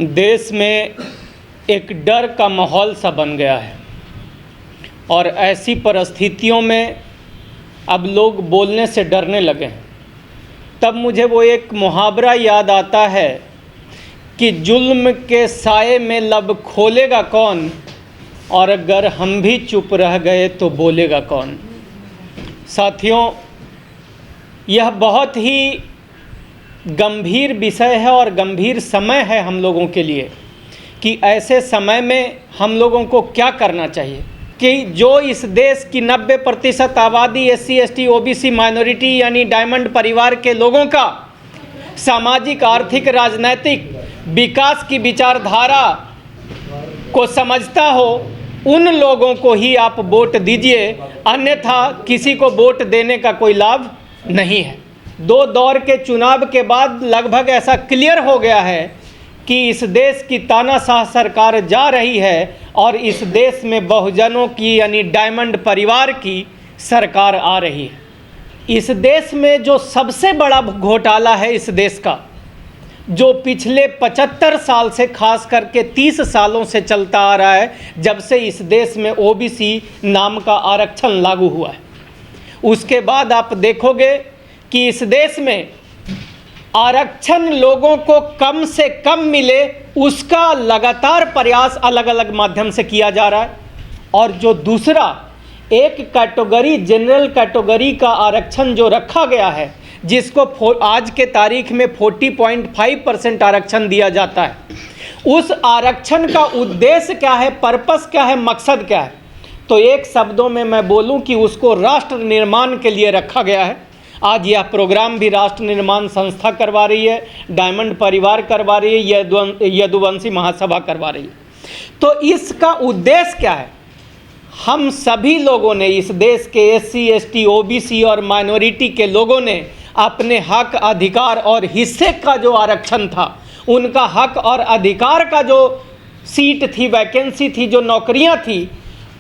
देश में एक डर का माहौल सा बन गया है और ऐसी परिस्थितियों में अब लोग बोलने से डरने लगे हैं। तब मुझे वो एक मुहावरा याद आता है कि जुल्म के साए में लब खोलेगा कौन, और अगर हम भी चुप रह गए तो बोलेगा कौन। साथियों, यह बहुत ही गंभीर विषय है और गंभीर समय है हम लोगों के लिए कि ऐसे समय में हम लोगों को क्या करना चाहिए कि जो इस देश की 90% आबादी SC ST OBC माइनॉरिटी यानी डायमंड परिवार के लोगों का सामाजिक, आर्थिक, राजनैतिक विकास की विचारधारा को समझता हो, उन लोगों को ही आप वोट दीजिए, अन्यथा किसी को वोट देने का कोई लाभ नहीं है। 2 दौर के चुनाव के बाद लगभग ऐसा क्लियर हो गया है कि इस देश की तानाशाह सरकार जा रही है और इस देश में बहुजनों की यानी डायमंड परिवार की सरकार आ रही है। इस देश में जो सबसे बड़ा घोटाला है इस देश का, जो पिछले 75 साल से खास करके 30 सालों से चलता आ रहा है, जब से इस देश में OBC नाम का आरक्षण लागू हुआ है, उसके बाद आप देखोगे कि इस देश में आरक्षण लोगों को कम से कम मिले, उसका लगातार प्रयास अलग अलग माध्यम से किया जा रहा है। और जो दूसरा एक कैटेगरी, जनरल कैटेगरी का आरक्षण जो रखा गया है, जिसको आज के तारीख में 40.5% आरक्षण दिया जाता है, उस आरक्षण का उद्देश्य क्या है, पर्पस क्या है, मकसद क्या है? तो एक शब्दों में मैं बोलूं कि उसको राष्ट्र निर्माण के लिए रखा गया है। आज यह प्रोग्राम भी राष्ट्र निर्माण संस्था करवा रही है, डायमंड परिवार करवा रही है, यदुवंशी महासभा करवा रही है। तो इसका उद्देश्य क्या है? हम सभी लोगों ने, इस देश के SC ST OBC और माइनॉरिटी के लोगों ने अपने हक, अधिकार और हिस्से का जो आरक्षण था, उनका हक और अधिकार का जो सीट थी, वैकेंसी थी, जो नौकरियां थी,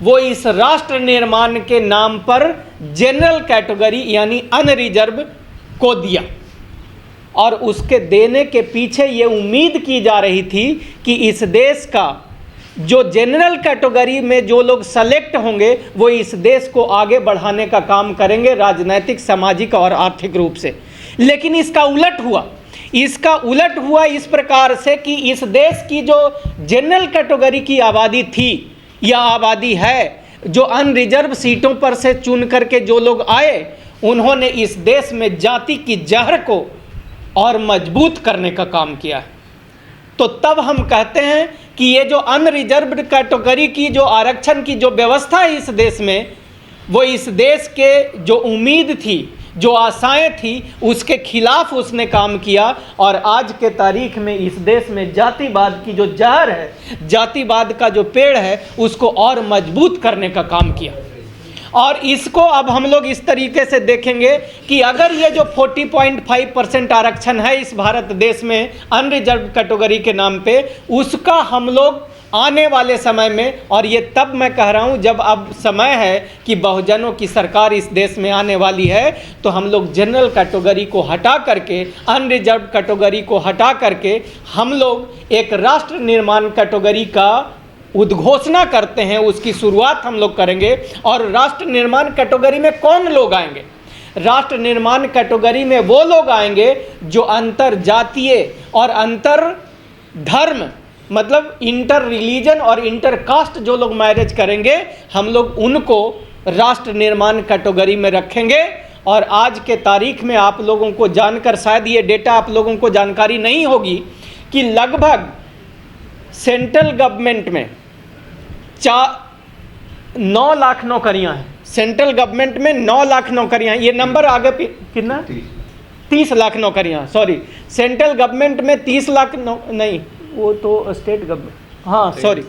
वो इस राष्ट्र निर्माण के नाम पर जनरल कैटेगरी यानी अनरिजर्व को दिया। और उसके देने के पीछे ये उम्मीद की जा रही थी कि इस देश का जो जनरल कैटेगरी में जो लोग सेलेक्ट होंगे, वो इस देश को आगे बढ़ाने का काम करेंगे, राजनैतिक, सामाजिक और आर्थिक रूप से। लेकिन इसका उलट हुआ। इसका उलट हुआ इस प्रकार से कि इस देश की जो जनरल कैटेगरी की आबादी थी या आबादी है, जो अनरिजर्व सीटों पर से चुन करके जो लोग आए, उन्होंने इस देश में जाति की जहर को और मजबूत करने का काम किया है। तो तब हम कहते हैं कि ये जो अनरिजर्व्ड कैटेगरी की जो आरक्षण की जो व्यवस्था है इस देश में, वो इस देश के जो उम्मीद थी, जो आशाएं थी, उसके खिलाफ उसने काम किया। और आज के तारीख में इस देश में जातिवाद की जो जहर है, जातिवाद का जो पेड़ है, उसको और मजबूत करने का काम किया। और इसको अब हम लोग इस तरीके से देखेंगे कि अगर ये जो 40.5% आरक्षण है इस भारत देश में अनरिजर्व कैटेगरी के नाम पे, उसका हम लोग आने वाले समय में, और ये तब मैं कह रहा हूँ जब अब समय है कि बहुजनों की सरकार इस देश में आने वाली है, तो हम लोग जनरल कैटेगरी को हटा करके, अनरिजर्व कैटेगरी को हटा करके, हम लोग एक राष्ट्र निर्माण कैटेगरी का उद्घोषणा करते हैं, उसकी शुरुआत हम लोग करेंगे। और राष्ट्र निर्माण कैटेगरी में कौन लोग आएंगे? राष्ट्र निर्माण कैटेगरी में वो लोग आएंगे जो अंतर जातीय और अंतर धर्म, मतलब इंटर रिलीजन और इंटर कास्ट जो लोग मैरिज करेंगे, हम लोग उनको राष्ट्र निर्माण कैटेगरी में रखेंगे। और आज के तारीख में आप लोगों को जानकर, शायद ये डेटा आप लोगों को जानकारी नहीं होगी कि लगभग सेंट्रल गवर्नमेंट में 9 लाख नौकरियां हैं। सेंट्रल गवर्नमेंट में 9 लाख नौकरियां हैं। ये नंबर आगे कितना? 30 लाख नौकरियां, सॉरी, सेंट्रल गवर्नमेंट में 30 लाख नहीं, वो तो स्टेट गवर्नमेंट, हाँ सॉरी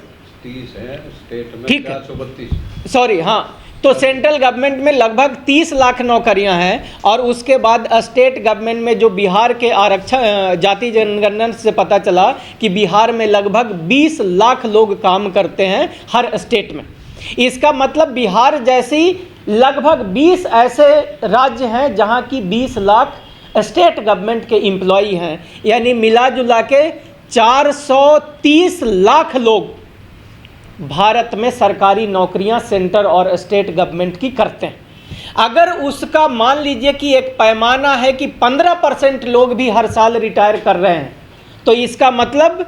30 है, स्टेट में ठीक है, 432, सॉरी, हाँ। तो सेंट्रल गवर्नमेंट में लगभग 30 लाख नौकरियां हैं। और उसके बाद स्टेट गवर्नमेंट में जो बिहार के आरक्षण जाति जनगणना से पता चला कि बिहार में लगभग 20 लाख लोग काम करते हैं हर स्टेट में। इसका मतलब बिहार जैसी लगभग 20 ऐसे राज्य हैं जहां की 20 लाख स्टेट गवर्नमेंट के एम्प्लॉई हैं, यानी मिला जुला के 430 लाख लोग भारत में सरकारी नौकरियां सेंटर और स्टेट गवर्नमेंट की करते हैं। अगर उसका मान लीजिए कि एक पैमाना है कि 15% लोग भी हर साल रिटायर कर रहे हैं, तो इसका मतलब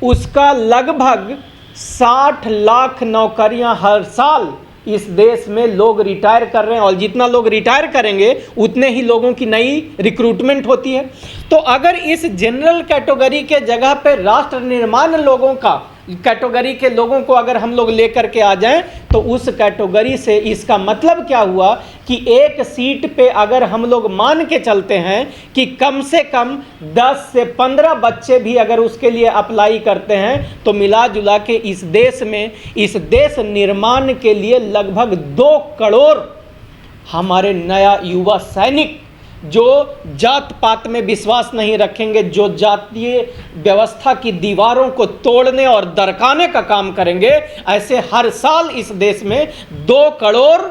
उसका लगभग 60 लाख नौकरियां हर साल इस देश में लोग रिटायर कर रहे हैं, और जितना लोग रिटायर करेंगे उतने ही लोगों की नई रिक्रूटमेंट होती है। तो अगर इस जनरल कैटेगरी के जगह पे राष्ट्र निर्माण लोगों का कैटेगरी के लोगों को अगर हम लोग लेकर के आ जाएं, तो उस कैटेगरी से इसका मतलब क्या हुआ कि एक सीट पे अगर हम लोग मान के चलते हैं कि कम से कम 10 से 15 बच्चे भी अगर उसके लिए अप्लाई करते हैं, तो मिला जुला के इस देश में इस देश निर्माण के लिए लगभग 2 करोड़ हमारे नया युवा सैनिक जो जात पात में विश्वास नहीं रखेंगे, जो जातीय व्यवस्था की दीवारों को तोड़ने और दरकाने का काम करेंगे, ऐसे हर साल इस देश में 2 करोड़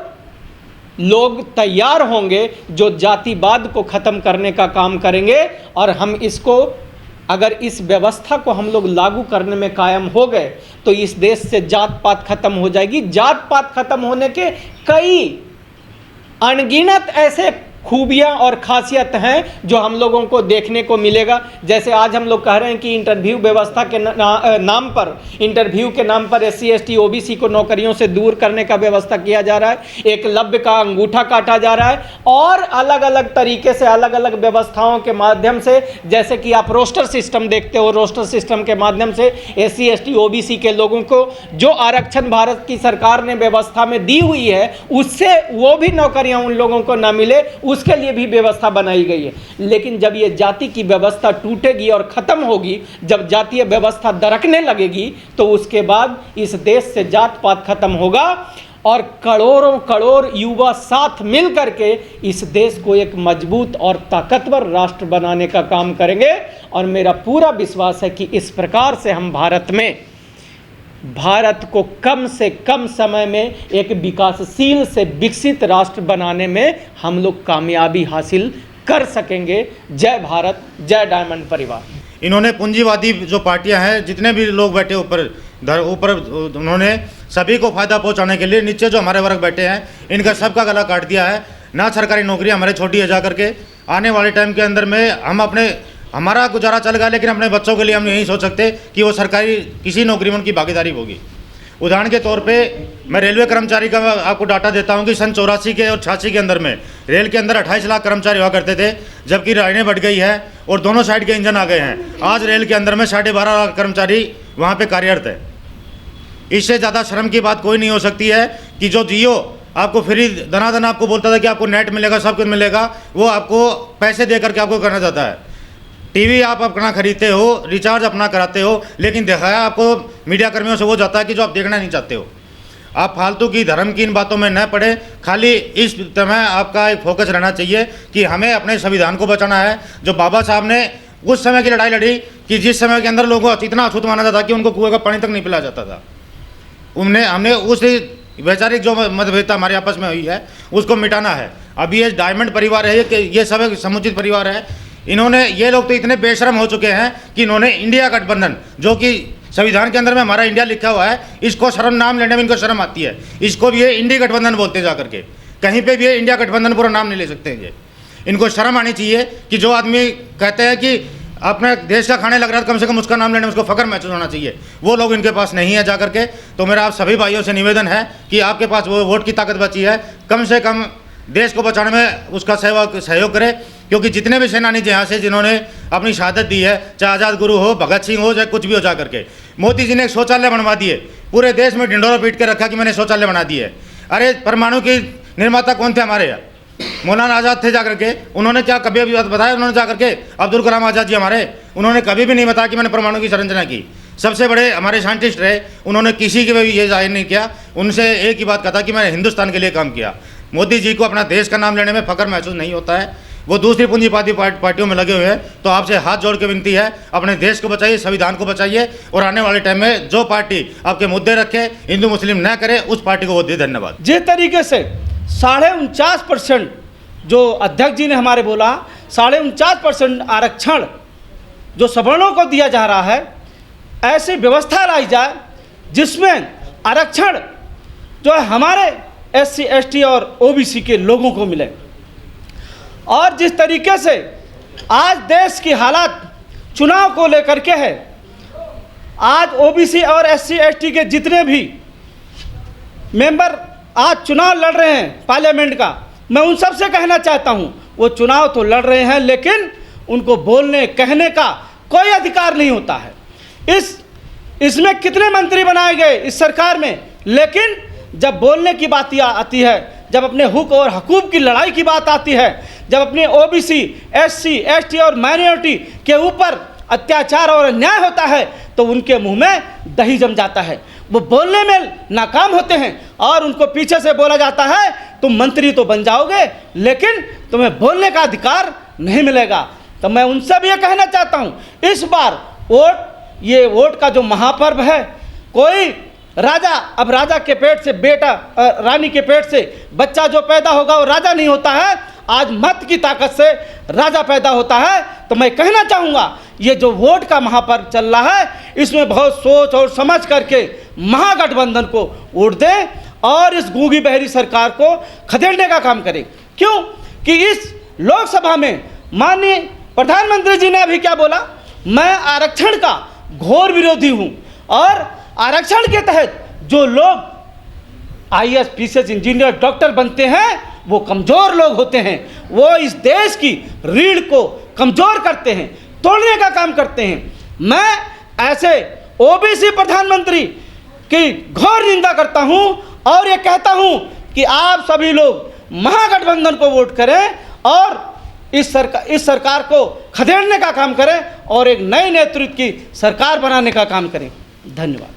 लोग तैयार होंगे जो जातिवाद को ख़त्म करने का काम करेंगे। और हम इसको अगर इस व्यवस्था को हम लोग लागू करने में कायम हो गए तो इस देश से जात पात खत्म हो जाएगी। जात पात खत्म होने के कई अनगिनत ऐसे खूबियां और खासियत हैं जो हम लोगों को देखने को मिलेगा। जैसे आज हम लोग कह रहे हैं कि इंटरव्यू व्यवस्था के नाम पर, इंटरव्यू के नाम पर SC ST OBC को नौकरियों से दूर करने का व्यवस्था किया जा रहा है, एकलव्य का अंगूठा काटा जा रहा है, और अलग अलग तरीके से अलग अलग व्यवस्थाओं के माध्यम से, जैसे कि आप रोस्टर सिस्टम देखते हो, रोस्टर सिस्टम के माध्यम से SC ST OBC के लोगों को जो आरक्षण भारत की सरकार ने व्यवस्था में दी हुई है, उससे वो भी नौकरियां उन लोगों को ना मिले, उसके लिए भी व्यवस्था बनाई गई है। लेकिन जब ये जाति की व्यवस्था टूटेगी और खत्म होगी, जब जातीय व्यवस्था दरकने लगेगी, तो उसके बाद इस देश से जात पात खत्म होगा और करोड़ों करोड़ युवा साथ मिल करके इस देश को एक मजबूत और ताकतवर राष्ट्र बनाने का काम करेंगे। और मेरा पूरा विश्वास है कि इस प्रकार से हम भारत को कम से कम समय में एक विकासशील से विकसित राष्ट्र बनाने में हम लोग कामयाबी हासिल कर सकेंगे। जय भारत, जय डायमंड परिवार। इन्होंने पूंजीवादी जो पार्टियां हैं, जितने भी लोग बैठे ऊपर उन्होंने सभी को फायदा पहुंचाने के लिए नीचे जो हमारे वर्ग बैठे हैं, इनका सबका गला काट दिया है। ना सरकारी नौकरी हमारे छोटी है, जा करके आने वाले टाइम के अंदर में हम हमारा गुजारा चल गया, लेकिन अपने बच्चों के लिए हम यही सोच सकते कि वो सरकारी किसी नौकरी में उनकी भागीदारी होगी। उदाहरण के तौर पे मैं रेलवे कर्मचारी का आपको डाटा देता हूं कि सन 84 के और 86 के अंदर में रेल के अंदर 28 लाख कर्मचारी हुआ करते थे, जबकि लाइनें बढ़ गई है और दोनों साइड के इंजन आ गए हैं। आज रेल के अंदर में 12.5 लाख कर्मचारी वहाँ पर कार्यरत है। इससे ज़्यादा शर्म की बात कोई नहीं हो सकती है कि जो जियो आपको फ्री दनादन आपको बोलता था कि आपको नेट मिलेगा, सब कुछ मिलेगा, वो आपको पैसे दे करके आपको करना चाहता है। टीवी आप अपना खरीदते हो, रिचार्ज अपना कराते हो, लेकिन दिखाया आपको मीडिया कर्मियों से वो जाता है कि जो आप देखना नहीं चाहते हो। आप फालतू की धर्म की इन बातों में न पड़े, खाली इस समय आपका एक फोकस रहना चाहिए कि हमें अपने संविधान को बचाना है। जो बाबा साहब ने उस समय की लड़ाई लड़ी कि जिस समय के अंदर लोगों को इतना अछूत माना जाता था कि उनको कुएं का पानी तक नहीं पिलाया जाता था, हमने उस वैचारिक जो मतभेदता हमारे आपस में हुई है उसको मिटाना है। अभी ये डायमंड परिवार है, ये सब एक समुचित परिवार है। इन्होंने, ये लोग तो इतने बेशरम हो चुके हैं कि इन्होंने इंडिया गठबंधन, जो कि संविधान के अंदर में हमारा इंडिया लिखा हुआ है, इसको शर्म नाम लेने में इनको शर्म आती है। इसको भी ये इंडिया गठबंधन बोलते हैं, जा करके कहीं पे भी ये इंडिया गठबंधन पूरा नाम नहीं ले सकते हैं। ये इनको शर्म आनी चाहिए कि जो आदमी कहते हैं कि अपने देश का खाने लग रहा है, कम से कम उसका नाम लेने में उसको फख्र महसूस होना चाहिए। वो लोग इनके पास नहीं है जा करके। तो मेरा आप सभी भाइयों से निवेदन है कि आपके पास वो वोट की ताकत बची है, कम से कम देश को बचाने में उसका सहयोग करें, क्योंकि जितने भी सेनानी जहाँ से जिन्होंने अपनी शहादत दी है, चाहे आज़ाद गुरु हो, भगत सिंह हो, चाहे कुछ भी हो, जा करके मोदी जी ने एक शौचालय बनवा दिए, पूरे देश में ढिंडोरा पीट के रखा कि मैंने शौचालय बना दिए। अरे परमाणु के निर्माता कौन थे हमारे यहाँ? मौलाना आज़ाद थे जा करके। उन्होंने क्या कभी अभी बताया? उन्होंने जा करके अब्दुल कलाम आज़ाद जी हमारे, उन्होंने कभी भी नहीं बताया कि मैंने परमाणु की संरचना की। सबसे बड़े हमारे साइंटिस्ट रहे, उन्होंने किसी के भी ये जाहिर नहीं किया। उनसे एक ही बात कहा था कि मैंने हिंदुस्तान के लिए काम किया। मोदी जी को अपना देश का नाम लेने में फख्र महसूस नहीं होता है, वो दूसरी पूंजीवादी पार्टियों में लगे हुए हैं। तो आपसे हाथ जोड़ के विनती है, अपने देश को बचाइए, संविधान को बचाइए, और आने वाले टाइम में जो पार्टी आपके मुद्दे रखे, हिंदू मुस्लिम न करे, उस पार्टी को वोट दिए। धन्यवाद। जिस तरीके से 49.5% जो अध्यक्ष जी ने हमारे बोला, 49.5% आरक्षण जो सवर्णों को दिया जा रहा है, ऐसी व्यवस्था लाई जाए जिसमें आरक्षण जो है हमारे SC ST और OBC के लोगों को मिले। और जिस तरीके से आज देश की हालत चुनाव को लेकर के है, आज OBC और SC ST के जितने भी मेंबर आज चुनाव लड़ रहे हैं पार्लियामेंट का, मैं उन सब से कहना चाहता हूं, वो चुनाव तो लड़ रहे हैं लेकिन उनको बोलने कहने का कोई अधिकार नहीं होता है। इसमें कितने मंत्री बनाए गए इस सरकार में, लेकिन जब बोलने की बात आती है, जब अपने हुक और हकूक की लड़ाई की बात आती है, जब अपने OBC SC ST और माइनॉरिटी के ऊपर अत्याचार और अन्याय होता है तो उनके मुंह में दही जम जाता है। वो बोलने में नाकाम होते हैं और उनको पीछे से बोला जाता है तुम मंत्री तो बन जाओगे लेकिन तुम्हें बोलने का अधिकार नहीं मिलेगा। तो मैं उनसे भी ये कहना चाहता हूँ, इस बार ये वोट का जो महापर्व है, कोई राजा, अब राजा के पेट से बेटा, रानी के पेट से बच्चा जो पैदा होगा वो राजा नहीं होता है, आज मत की ताकत से राजा पैदा होता है। तो मैं कहना चाहूँगा ये जो वोट का महापर्व चल रहा है, इसमें बहुत सोच और समझ करके महागठबंधन को वोट दें और इस गूंगी बहरी सरकार को खदेड़ने का काम करें। क्यों कि इस लोकसभा में माननीय प्रधानमंत्री जी ने अभी क्या बोला, मैं आरक्षण का घोर विरोधी हूँ और आरक्षण के तहत जो लोग IAS PCS इंजीनियर डॉक्टर बनते हैं वो कमज़ोर लोग होते हैं, वो इस देश की रीढ़ को कमज़ोर करते हैं, तोड़ने का काम करते हैं। मैं ऐसे OBC प्रधानमंत्री की घोर निंदा करता हूं और ये कहता हूं कि आप सभी लोग महागठबंधन को वोट करें और इस सरकार को खदेड़ने का काम करें और एक नए नेतृत्व की सरकार बनाने का काम करें। धन्यवाद।